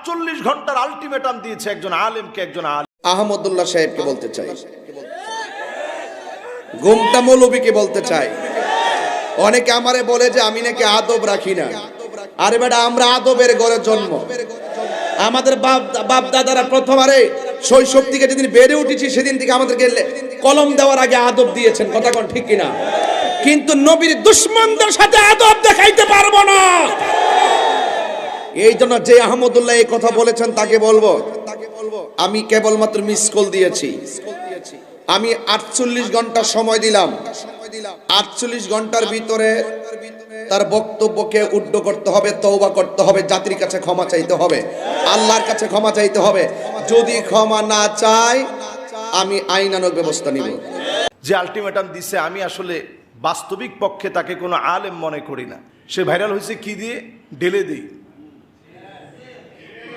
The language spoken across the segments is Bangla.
48 ঘন্টার আলটিমেটাম দিয়েছে একজন আলেমকে, একজন আলেম। আহমদুল্লাহ সাহেবকে বলতে চাই, গুমটা মৌলবীকে বলতে চাই। অনেকে আমারে বলে যে আমি নাকি আদব রাখি না। আরে বেটা, আমরা আদবের ঘরে জন্ম। আমাদের বাপ দাদারা প্রথমারে শৈশব থেকে যেদিন বেড়ে উঠেছি সেদিন থেকে আমাদেরকে কলম দেওয়ার আগে আদব দিয়েছেন, কথা কোন ঠিক কিনা? কিন্তু নবীর দুশমনদের সাথে আদব দেখাইতে পারবো না। এই জন্য যে আহমদুল্লাহ এই কথা বলেছেন তাকে বলবো, আমি কেবলমাত্র মিস কল দিয়েছি। আমি 48 ঘন্টা সময় দিলাম। 48 ঘন্টার ভিতরে তার বক্তব্যকে উড্ড করতে হবে, তওবা করতে হবে, জাতির কাছে ক্ষমা চাইতে হবে, আল্লাহর কাছে ক্ষমা চাইতে হবে। যদি ক্ষমা না চায় আমি আইনানুগ ব্যবস্থা নিব। যে আলটিমেটাম দিছে, আমি আসলে বাস্তবিক পক্ষে তাকে কোনো আলেম মনে করি না। সে ভাইরাল হয়েছে কি দিয়ে? ঢেলে দিই,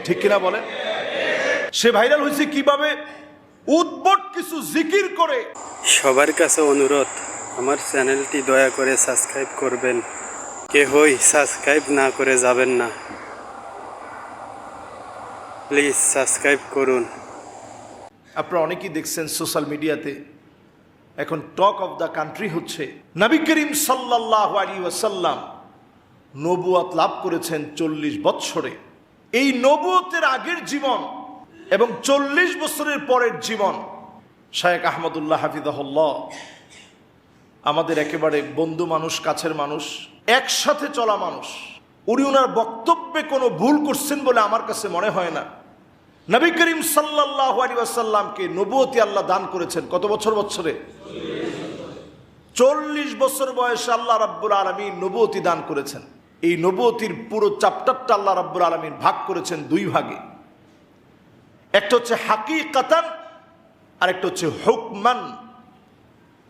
ঠিক কিনা বলেন? সে ভাইরাল হয়েছে কিভাবে? উদ্ভট কিছু জিকির করে। সবার কাছে অনুরোধ, আমার চ্যানেলটি দয়া করে সাবস্ক্রাইব করবেন। কেহই সাবস্ক্রাইব না করে যাবেন না, প্লিজ সাবস্ক্রাইব করুন। আপনারা অনেকেই দেখছেন সোশ্যাল মিডিয়াতে এখন টক অফ দ্য কান্ট্রি হচ্ছে নবী করিম সাল্লাল্লাহু আলাইহি ওয়াসাল্লাম নবুয়ত লাভ করেছেন 40 বছরে। এই নবুয়তের আগের জীবন এবং 40 বছরের পরের জীবন, শায়েখ আহমদুল্লাহ হাফিজাহুল্লাহ আমাদের একেবারে বন্ধু মানুষ, কাছের মানুষ, একসাথে চলা মানুষ। উনি ওনার বক্তব্যে কোনো ভুল করছেন বলে আমার কাছে মনে হয় না। নবী করিম সাল্লাল্লাহু আলাইহি ওয়াসাল্লামকে নবুয়তি আল্লাহ দান করেছেন কত বছর? বছরে 40 বছর বয়সে আল্লাহ রাব্বুল আলামিন নবুয়তি দান করেছেন। এই নবুয়তির পুরো চ্যাপ্টারটা আল্লাহ রাব্বুল আলামিন ভাগ করেছেন 2 ভাগে। একটা হচ্ছে হাকিকাতান আর একটা হচ্ছে হুকমান।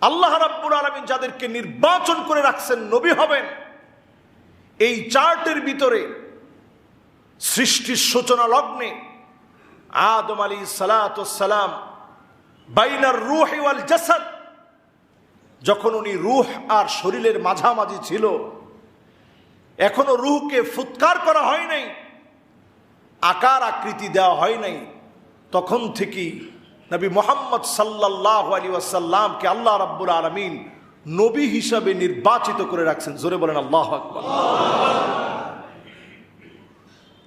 আল্লাহ রাব্বুল আলামিন যাদেরকে নির্বাচন করে রাখছেন নবী হবেন, এই চার্টের ভিতরে সৃষ্টির সূচনা লগ্নে আদম আলাইহিস সালাতু ওয়াস সালাম বাইনার রূহ ওয়াল জাসাদ, যখন উনি রূহ আর শরীরের মাঝামাঝি ছিল, এখনো রূহকে ফুৎকার করা হয় নাই, আকার আকৃতি দেওয়া হয় নাই, তখন থেকেই নবী মুহাম্মদ সাল্লাল্লাহু আলাইহি ওয়াসাল্লামকে আল্লাহ রাব্বুল আলামিন নবী হিসাবে নির্বাচিত করে রাখছেন। জোরে বলেন আল্লাহু আকবার।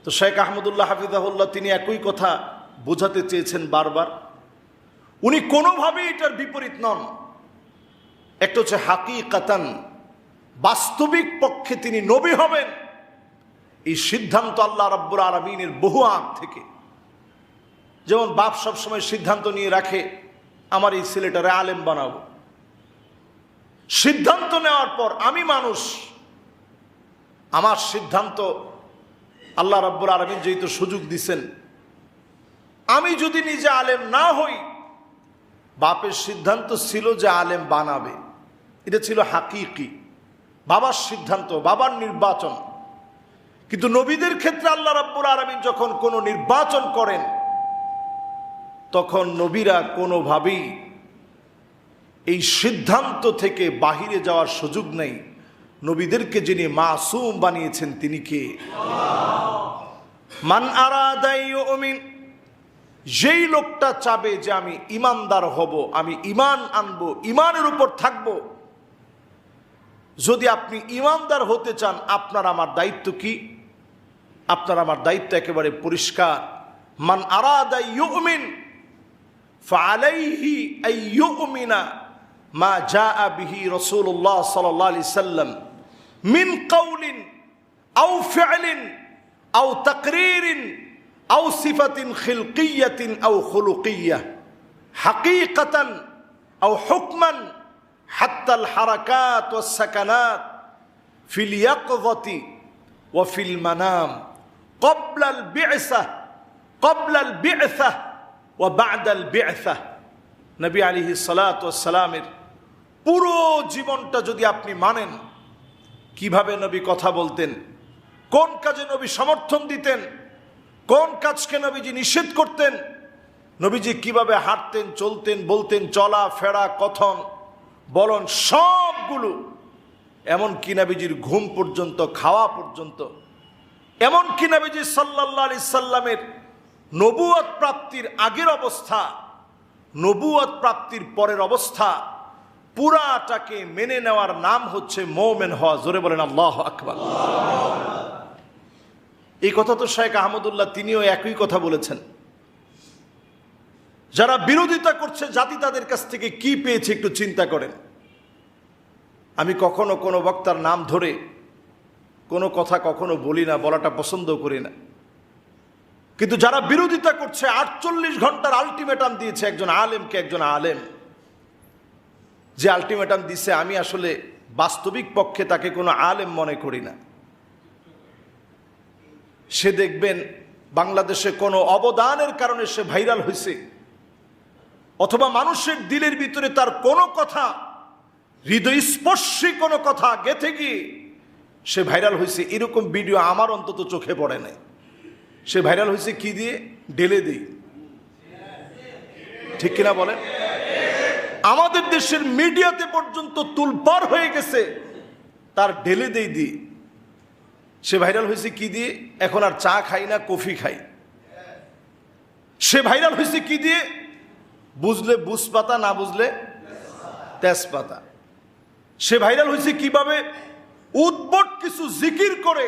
তো শেখ আহমদুল্লাহ হাফিজাহুল্লাহ তিনি একই কথা বোঝাতে চেয়েছেন বারবার। উনি কোনোভাবেই এটার বিপরীত নন। একটা হচ্ছে হাকিকাতান, বাস্তবিক পক্ষে তিনি নবী হবেন, এই সিদ্ধান্ত আল্লাহ রাব্বুল আলামিনের বহু আগ থেকে। যেমন বাপ সবসময় সিদ্ধান্ত নিয়ে রাখে আমার এই ছেলেটারে আলেম বানাবো। সিদ্ধান্ত নেওয়ার পর আমি মানুষ, আমার সিদ্ধান্ত আল্লাহ রাব্বুল আলামিন যেহেতু সুযোগ দিছেন, আমি যদি নিজে আলেম না হই, বাপের সিদ্ধান্ত ছিল যে আলেম বানাবে, এটা ছিল হাকিকি, বাবার সিদ্ধান্ত, বাবার নির্বাচন। কিন্তু নবীদের ক্ষেত্রে আল্লাহ রাব্বুল আলামিন যখন কোনো নির্বাচন করেন, তখন নবীরা কোনোভাবেই এই সিদ্ধান্ত থেকে বাহিরে যাওয়ার সুযোগ নেই। নবীদেরকে যিনি মাসুম বানিয়েছেন তিনি কে? মান আরাদা ইউমিন, যেই লোকটা চাবে যে আমি ইমানদার হব, আমি ইমান আনবো, ইমানের উপর থাকব। যদি আপনি ইমানদার হতে চান, আপনার আমার দায়িত্ব কি? আপনার আমার দায়িত্ব একেবারে পরিষ্কার। মান আরাদা ইউমিন ফাআলাইহি আইয়ুমিনা মা জাআ বিহি রাসূলুল্লাহ সাল্লাল্লাহু আলাইহি সাল্লাম মিন কাউলিন আও ফি'লিন আও তাকরীরিন আও সিফাতিন খিলকিয়াতিন আও খুলুকিয়াহ হাকীকাতান আও হুকমান হাত্তা আল হারাকাত ওয়াস সাকানাত ফিল ইয়াকযাতি ওয়া ফিল মানাম ক্বাবলা আল বি'সা ওয়া বা'দাল বি'সা। নবী আলাইহিস সালাতু ওয়াস সালামের পুরো জীবনটা যদি আপনি মানেন, কিভাবে নবী কথা বলতেন, কোন কাজে নবী সমর্থন দিতেন, কোন কাজকে নবীজি নিষেধ করতেন, নবীজি কিভাবে হাঁটতেন, চলতেন, বলতেন, চলা ফেরা, কথন বলন সবগুলো, এমন কি নবীজির ঘুম পর্যন্ত, খাওয়া পর্যন্ত, এমনকি নবীজি সাল্লাল্লাহু আলাইহি সাল্লামের নবুয়ত প্রাপ্তির আগের অবস্থা, নবুয়ত প্রাপ্তির পরের অবস্থা পুরাটাকে মেনে নেওয়ার নাম হচ্ছে মুমিন হওয়া। জোরে বলেন আল্লাহু আকবার। এই কথা তো শেখ আহমদুল্লাহ তিনিও একই কথা বলেছেন। যারা বিরোধিতা করছে জাতি তাদের কাছ থেকে কি পেয়েছে একটু চিন্তা করেন। আমি কখনো কোনো বক্তার নাম ধরে কোনো কথা কখনো বলি না, বলাটা পছন্দ করি না, কিন্তু যারা বিরোধিতা করছে 48 ঘন্টার আলটিমেটাম দিয়েছে একজন আলেমকে, একজন আলেম যে আলটিমেটাম দিছে, আমি আসলে বাস্তবিক পক্ষে তাকে কোনো আলেম মনে করি না। সে দেখবেন বাংলাদেশে কোনো অবদানের কারণে সে ভাইরাল হয়েছে, অথবা মানুষের দিলের ভিতরে তার কোনো কথা, হৃদয়স্পর্শী কোনো কথা গেঁথে গিয়ে সে ভাইরাল হয়েছে। এরকম ভিডিও আমার অন্তত চোখে পড়ে নাই। সে ভাইরাল হয়েছে কি দিয়ে? ঢেলে দিই। ঠিক কিনা বলেন? আমাদের দেশের মিডিয়াতে পর্যন্ত তুলপার হয়ে গেছে তার ঢেলে দেই দিয়ে। সে ভাইরাল হয়েছে কি দিয়ে? এখন আর চা খাই না, কফি খাই। সে ভাইরাল হয়েছে কি দিয়ে? বুঝলে বুঝপাতা, না বুঝলে তেজপাতা। সে ভাইরাল হয়েছে কিভাবে? উদ্ভট কিছু জিকির করে,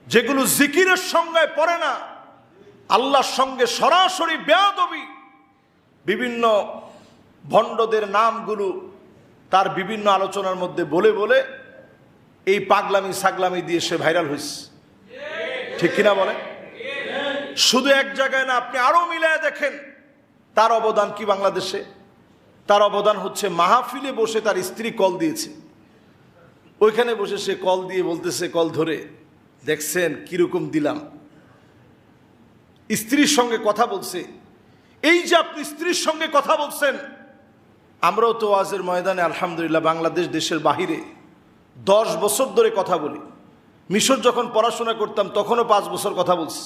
যেগুলো জিকিরের সংজ্ঞায় পড়ে না, আল্লাহর সঙ্গে সরাসরি বেয়াদবি, বিভিন্ন ভণ্ডদের নামগুলো তার বিভিন্ন আলোচনার মধ্যে বলে বলে এই পাগলামি সাগলামি দিয়ে সে ভাইরাল হয়েছে। ঠিক কিনা বলে? শুধু এক জায়গায় না, আপনি আরো মিলায় দেখেন তার অবদান কি বাংলাদেশে। তার অবদান হচ্ছে মাহফিলে বসে তার স্ত্রী কল দিয়েছে, ওইখানে বসে সে কল দিয়ে বলতেছে, কল ধরে, দেখছেন কিরকম দিলাম। স্ত্রীর সঙ্গে কথা বলছে। এই যে আপনি স্ত্রীর সঙ্গে কথা বলছেন, আমরাও তো ওয়াজের ময়দানে আলহামদুলিল্লাহ বাংলাদেশ দেশের বাহিরে 10 বছর ধরে কথা বলি। মিশর যখন পড়াশোনা করতাম তখনও 5 বছর কথা বলছি।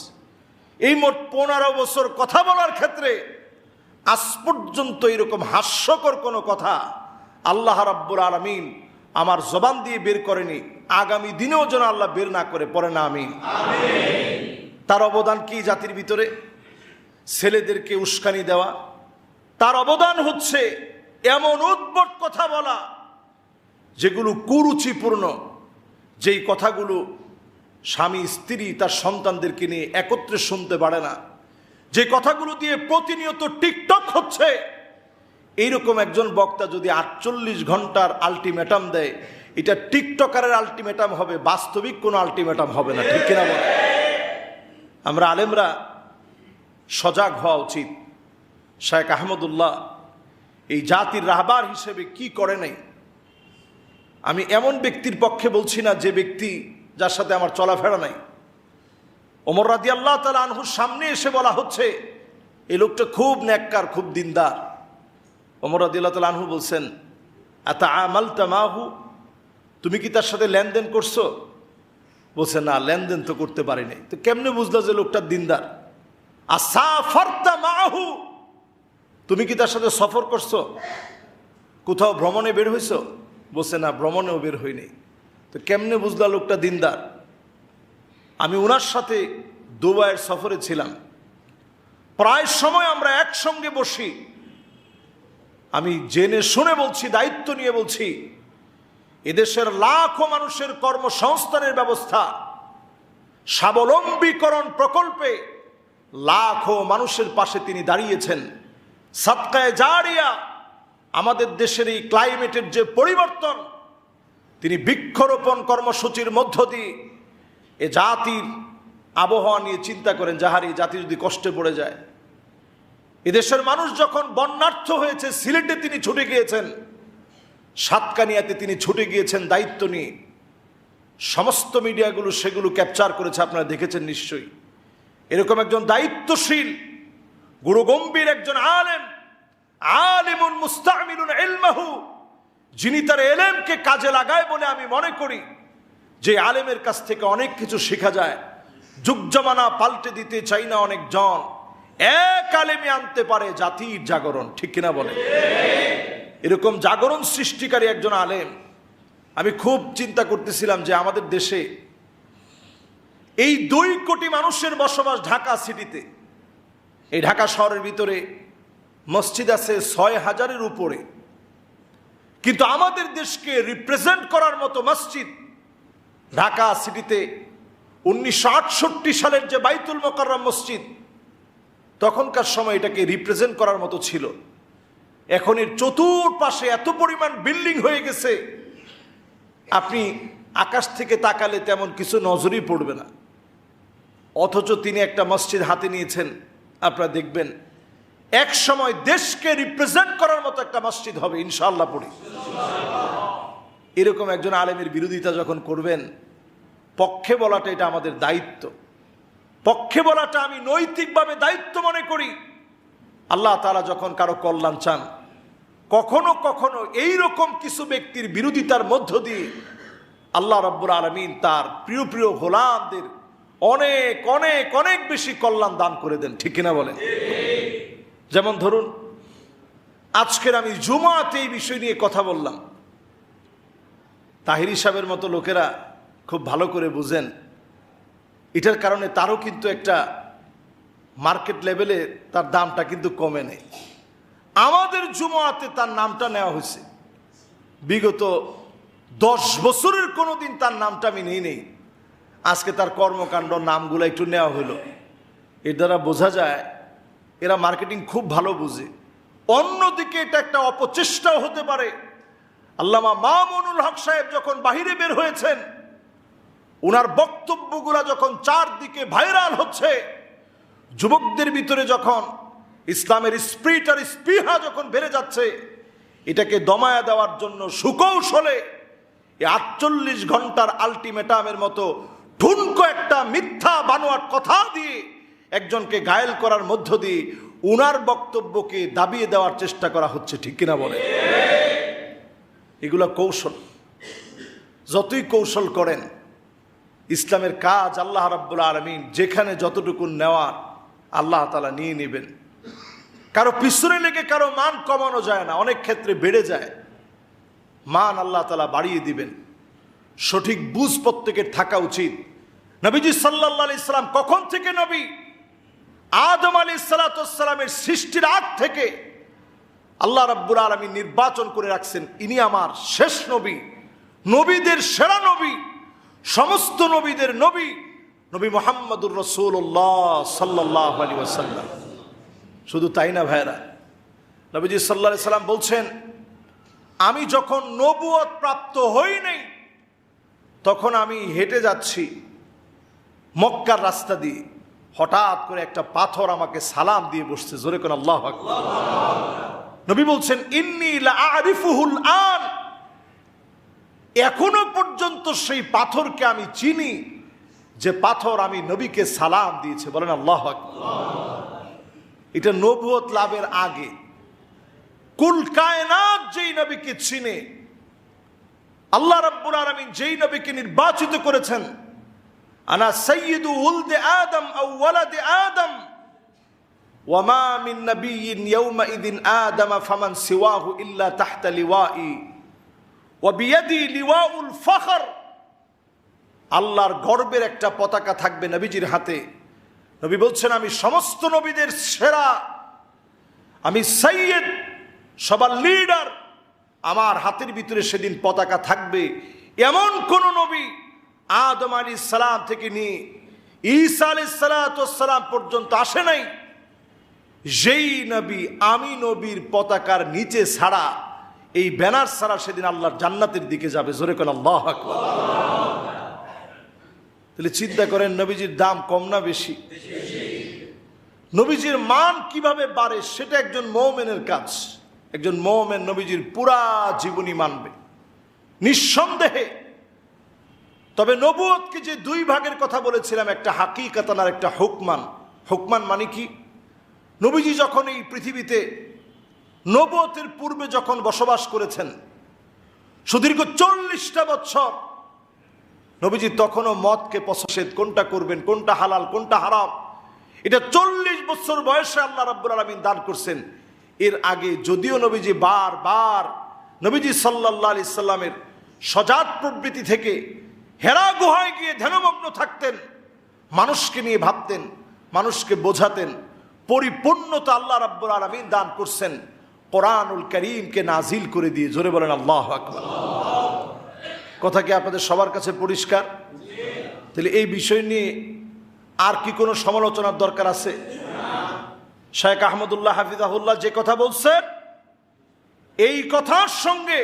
এই মোট 15 বছর কথা বলার ক্ষেত্রে আজ পর্যন্ত এরকম হাস্যকর কোনো কথা আল্লাহ রাব্বুল আলামিন আমার জবান দিয়ে বের করেনি, আগামী দিনেও যেন আল্লাহ বের না করে, পড়ে না আমিন। তার অবদান কি জাতির ভিতরে? ছেলেদেরকে উস্কানি দেওয়া। তার অবদান হচ্ছে এমন উদ্ভট কথা বলা যেগুলো কুরুচিপূর্ণ, যেই কথাগুলো স্বামী স্ত্রী তার সন্তানদেরকে নিয়ে একত্রে শুনতে পারে না, যে কথাগুলো দিয়ে প্রতিনিয়ত টিকটক হচ্ছে। এইরকম একজন বক্তা যদি 48 ঘন্টার আলটিমেটাম দেয়, এটা টিকটকারের আলটিমেটাম হবে, বাস্তবিক কোনো আলটিমেটাম হবে না। ঠিক কিনা বলে? আমরা আলেমরা সজাগ হওয়া উচিত। শেখ আহমদুল্লাহ এই জাতির রাহবার হিসেবে কি করে নাই। আমি এমন ব্যক্তির পক্ষে বলছি না যে ব্যক্তি যার সাথে আমার চলাফেরা নাই। ওমর রাদিয়াল্লাহু তাআলা আনহুর সামনে এসে বলা হচ্ছে এই লোকটা খুব নেককার, খুব দিনদার। ওমর রাদিয়াল্লাহু তাআলা আনহু বলছেন, আতাআমালতা মাহু, তুমি কি তার সাথে লেনদেন করছো? বলছে, না, লেনদেন তো করতে পারি নাই। তো কেমনে বুঝলা যে লোকটা দিনদার? আসাফারতা মাহু, তুমি কি তার সাথে সফর করছো? কোথাও ভ্রমণে বের হইছো? বলছে, না, ভ্রমণেও বের হইনি। তো কেমনে বুঝলা লোকটা দিনদার? আমি ওনার সাথে দুবাইয়ের সফরে ছিলাম, প্রায় সময় আমরা একসঙ্গে বসি। আমি জেনে শুনে বলছি, দায়িত্ব নিয়ে বলছি, এদেশের লাখো মানুষের কর্মসংস্থানের ব্যবস্থা, স্বাবলম্বীকরণ প্রকল্পে লাখো মানুষের পাশে তিনি দাঁড়িয়েছেন। সাদকায়ে জারিয়া, আমাদের দেশের এই ক্লাইমেটের যে পরিবর্তন, তিনি বৃক্ষরোপণ কর্মসূচির মধ্য দিয়ে এ জাতির আবহাওয়া নিয়ে চিন্তা করেন। যাহার এই জাতি যদি কষ্টে পড়ে যায়, এদেশের মানুষ যখন বন্যার্থ হয়েছে, সিলেটে তিনি ছুটে গিয়েছেন, সাতকানিয়াতে তিনি ছুটে গিয়েছেন দায়িত্ব নিয়ে। সমস্ত মিডিয়াগুলো সেগুলো ক্যাপচার করেছে, আপনারা দেখেছেন নিশ্চয়ই। এরকম একজন দায়িত্বশীল গুরুগম্ভীর একজন আলেম, আলিমুন মুস্তামিলুন ইলমাহু, যিনি তার এলেমকে কাজে লাগায় বলে আমি মনে করি যে আলেমের কাছ থেকে অনেক কিছু শেখা যায়। যুগ জামানা পাল্টে দিতে চাই না অনেকজন, এক আলেমে আনতে পারে জাতির জাগরণ। ঠিক কিনা বলে? এরকম জাগরণ সৃষ্টিকারী একজন আলেম। আমি খুব চিন্তা করতেছিলাম যে আমাদের দেশে এই 2 কোটি মানুষের বসবাস ঢাকা সিটিতে। এই ঢাকা শহরের ভিতরে মসজিদ আছে 6,000-এর উপরে, কিন্তু আমাদের দেশকে রিপ্রেজেন্ট করার মতো মসজিদ ঢাকা সিটিতে 1968 সালের যে বাইতুল মোকাররম মসজিদ, তখনকার সময় এটাকে রিপ্রেজেন্ট করার মতো ছিল। এখন এর চতুর্পাশে এত পরিমাণ বিল্ডিং হয়ে গেছে, আপনি আকাশ থেকে তাকালে তেমন কিছু নজরই পড়বে না। অথচ তিনি একটা মসজিদ হাতে নিয়েছেন, আপনারা দেখবেন এক সময় দেশকে রিপ্রেজেন্ট করার মতো একটা মসজিদ হবে ইনশাআল্লাহ পড়ি। এরকম একজন আলেমের বিরোধিতা যখন করবেন, পক্ষে বলাটা এটা আমাদের দায়িত্ব। পক্ষে বলাটা আমি নৈতিকভাবে দায়িত্ব মনে করি। আল্লাহ তাআলা যখন কারো কল্যাণ চান, কখনো কখনো এইরকম কিছু ব্যক্তির বিরোধিতার মধ্য দিয়ে আল্লাহ রাব্বুল আলামিন তার প্রিয় প্রিয় গোলামদের অনেক অনেক অনেক বেশি কল্যাণ দান করে দেন, ঠিক কিনা বলেন? যেমন ধরুন, আজকের আমি জুমাতে এই বিষয় নিয়ে কথা বললাম, তাহিরি সাহেবের মতো লোকেরা খুব ভালো করে বুঝেন, এটার কারণে তারও কিন্তু একটা মার্কেট লেভেলে তার দামটা কিন্তু কমে নেই। আমাদের জুমাতে তার নামটা নেওয়া হয়েছে, বিগত 10 বছরের কোনোদিন তার নামটা আমি নেই। আজকে তার কর্মকাণ্ড নামগুলো একটু নেওয়া হলো। এর দ্বারা বোঝা যায় এরা মার্কেটিং খুব ভালো বুঝে। অন্যদিকে এটা একটা অপচেষ্টাও হতে পারে। আল্লামা মামুনুল হক সাহেব যখন বাহিরে বের হয়েছেন, ওনার বক্তব্যগুলা যখন চারদিকে ভাইরাল হচ্ছে, যুবকদের ভিতরে যখন ইসলামের স্পিরিট আর স্পৃহা যখন বেড়ে যাচ্ছে, এটাকে দমায়া দেওয়ার জন্য সুকৌশলে 48 ঘন্টার আলটিমেটামের মতো ঠুনকো একটা মিথ্যা বানোয়াট কথা দিয়ে একজনকে ঘায়েল করার মধ্য দিয়ে উনার বক্তব্যকে দাবিয়ে দেওয়ার চেষ্টা করা হচ্ছে, ঠিক কিনা বলে? এগুলা কৌশল। যতই কৌশল করেন, ইসলামের কাজ আল্লাহ রাব্বুল আলামিন যেখানে যতটুকু নেওয়ার আল্লাহ তাআলা নিয়ে নেবেন। কারো পিছনে লেগে কারো মান কমানো যায় না, অনেক ক্ষেত্রে বেড়ে যায়। মান আল্লাহ তাআলা বাড়িয়ে দিবেন। সঠিক বুঝ প্রত্যেকের থাকা উচিত। নবীজি সাল্লাল্লাহু আলাইহি সাল্লাম কখন থেকে নবী? আদম আলাইহিস সালাতু ওয়াস সালামের সৃষ্টির আগ থেকে আল্লাহ রাব্বুল আলামিন নির্বাচন করে রাখছেন, ইনি আমার শেষ নবী, নবীদের সেরা নবী, সমস্ত নবীদের নবী, নবী মুহাম্মদুর রাসূলুল্লাহ সাল্লাল্লাহু আলাইহি ওয়াসাল্লাম। শুধু তাই না ভাইরা, নবীজি সাল্লাল্লাহু আলাইহি সাল্লাম বলছেন, আমি যখন নবুয়ত প্রাপ্ত হই নাই, তখন আমি হেঁটে যাচ্ছি মক্কার রাস্তা দিয়ে, হঠাৎ করে একটা পাথর আমাকে সালাম দিয়ে বসছে। জোরে কোন আল্লাহু আকবার। নবী বলছেন, ইন্নী লা আরিফুহুল আন, এখনো পর্যন্ত সেই পাথরকে আমি চিনি, যে পাথর আমি নবীকে সালাম দিয়েছে। বলেন আল্লাহু আকবার। এটা নবুয়ত লাভের আগে। কুল কায়নাত যেই নবীকে চিনে, আল্লাহ রাব্বুল আলামিন যেই নবীকে নির্বাচিত করেছেন, আনা সাইয়্যিদু উলদে আদম আও ওয়ালাদে আদম ওয়া মা মিন নাবিয়্যিন ইয়াওমা ইদিন আদম ফামান সিওয়াহু ইল্লা তাহতা লিওয়াই ওয়া বিয়াদি লিওয়াউল ফখর। আল্লাহর গর্বের একটা পতাকা থাকবে নবীজির হাতে। নবী বলছেন, আমি সমস্ত নবীদের সেরা, আমি সাইয়্যিদ, সবার লিডার, আমার হাতের ভিতরে সেদিন পতাকা থাকবে। এমন কোন নবী আদম আলাইহিস সালাম থেকে নিয়ে ঈসা আলাইহিস সালাম পর্যন্ত আসে নাই, যেই নবী আমি নবীর পতাকার নিচে ছাড়া, এই ব্যানার ছাড়া সেদিন আল্লাহর জান্নাতের দিকে যাবে। জোরে কোন আল্লাহু আকবার। তাহলে চিন্তা করেন, নবীজির দাম কম না বেশি? নবীজির মান কিভাবে বাড়ে, সেটা একজন মুমিনের কাজ। একজন মুমিন নবীজির পুরা জীবনী মানবে নিঃসন্দেহে। তবে নবুয়তকে যে 2 ভাগের কথা বলেছিলাম, একটা হাকিকাতান আর একটা হুকমান। হুকমান মানে কি? নবীজি যখন এই পৃথিবীতে নবুয়তের পূর্বে যখন বসবাস করেছেন, সুদীর্ঘ 40টা বছর, নবীজি তখনও মদকে পছন্দ, কোনটা করবেন, কোনটা হালাল, কোনটা হারাম, এটা 40 বছর বয়সে আল্লাহ রাব্বুল আলামিন দান করছেন। এর আগে যদিও নবীজি বারবার নবীজি সাল্লাল্লাহু আলাইহি সাল্লামের সজাত প্রবৃত্তি থেকে হেরা গুহায় গিয়ে ধ্যানমগ্ন থাকতেন, মানুষকে নিয়ে ভাবতেন, মানুষকে বোঝাতেন। পরিপূর্ণতা আল্লাহ রাব্বুল আলামিন দান করছেন কোরআনুল কারীমকে নাজিল করে দিয়ে। জোরে বলেন আল্লাহু আকবার। কথা কি আপনাদের সবার কাছে পরিষ্কার? তাহলে এই বিষয় নিয়ে আর কি কোনো সমালোচনার দরকার আছে? শেখ আহমদুল্লাহ হাফিজাহুল্লাহ যে কথা বলছেন, এই কথার সঙ্গে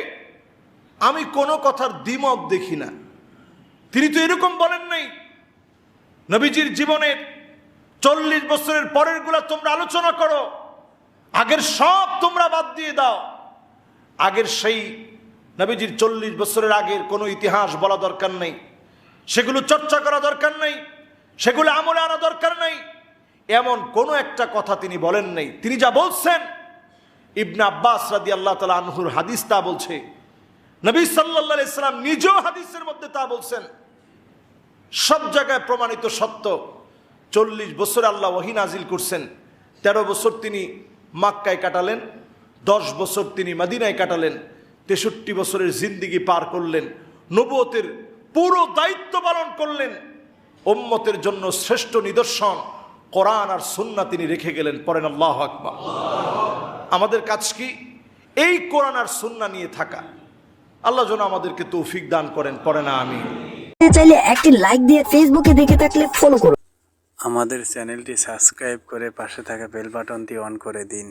আমি কোনো কথার দ্বিমত দেখি না। তিনি তো এরকম বলেন নাই নবীজির জীবনের 40 বছরের পরের গুলা তোমরা আলোচনা করো, আগের সব তোমরা বাদ দিয়ে দাও। আগের সেই নবীজির 40 বছরের আগের কোনো ইতিহাস বলা দরকার নেই, সেগুলো চর্চা করা দরকার নেই, সেগুলো আমলে আনা দরকার নেই, এমন কোনো একটা কথা তিনি বলেন নাই। তিনি যা বলছেন, ইবনে আব্বাস রাদিয়াল্লাহু তাআলা আনহুর হাদিস তা বলছে, নবী সাল্লাল্লাহু আলাইহি সাল্লাম নিজেও হাদিসের মধ্যে তা বলছেন। সব জায়গায় প্রমাণিত সত্য। 40 বছর আল্লাহ ওহী নাজিল করছেন, 13 বছর তিনি মক্কায় কাটালেন, 10 বছর তিনি মদিনায় কাটালেন, 63 বছরের জিন্দেগি পার করলেন, নবুয়তের পুরো দায়িত্ব পালন করলেন। উম্মতের জন্য শ্রেষ্ঠ নিদর্শন কোরআন আর সুন্নাহ তিনি রেখে গেলেন। পড়েন আল্লাহু আকবার। আমাদের কাজ কি? এই কোরআন আর সুন্নাহ নিয়ে থাকা। আল্লাহ যেন আমাদেরকে তৌফিক দান করেন। পড়েন আমিন। চাইলে একটি লাইক দিয়ে ফেসবুকে দেখে থাকলে ফলো করুন। আমাদের চ্যানেলটি সাবস্ক্রাইব করে পাশে থাকা বেল বাটনটি অন করে দিন।